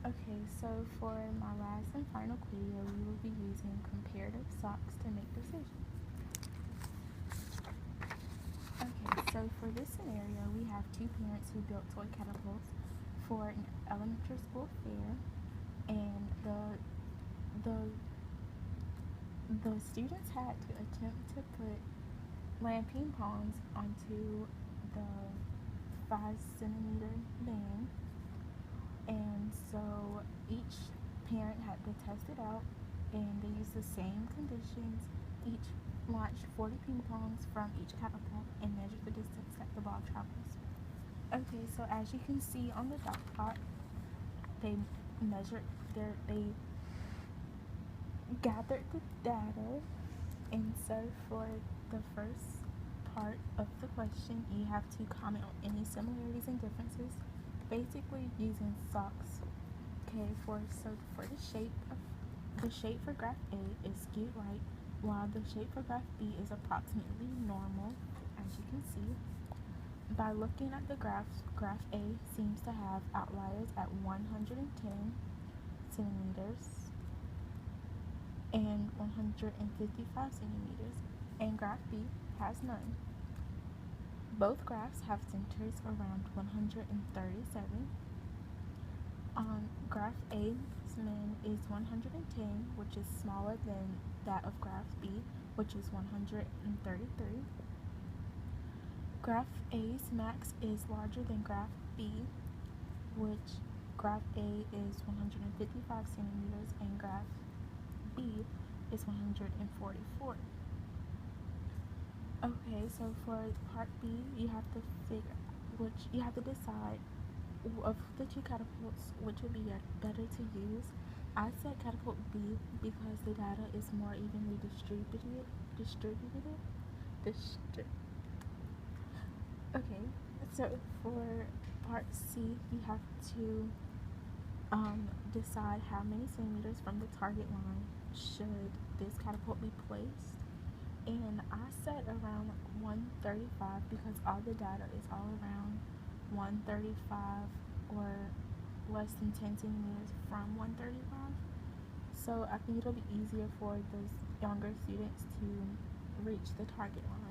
Okay, so for my last and final video, we will be using comparative Socs to make decisions. Okay, so for this scenario, we have two parents who built toy catapults for an elementary school fair, and the students had to attempt to put land ping pongs onto the 5 centimeter band, and so each parent had to test it out, and they used the same conditions. Each launched 40 ping pongs from each catapult and measured the distance that the ball travels. Okay, so as you can see on the dot plot, they they gathered the data, and so for the first part of the question, you have to comment on any similarities and differences, basically using Socs. Okay, for the shape for graph A is skewed right, while the shape for graph B is approximately normal, as you can see. By looking at the graphs, graph A seems to have outliers at 110 centimeters and 155 centimeters, and graph B has none. Both graphs have centers around 137. Graph A's min is 110, which is smaller than that of graph B, which is 133. Graph A's max is larger than graph B, which graph A is 155 centimeters and graph B is 144. Okay, so for part B, you have to decide of the two catapults which would be better to use. I said catapult B because the data is more evenly distributed. Okay, so for part C, you have to decide how many centimeters from the target line should this catapult be placed. And I set around 135 because all the data is all around 135 or less than 10 centimeters from 135. So I think it'll be easier for those younger students to reach the target line.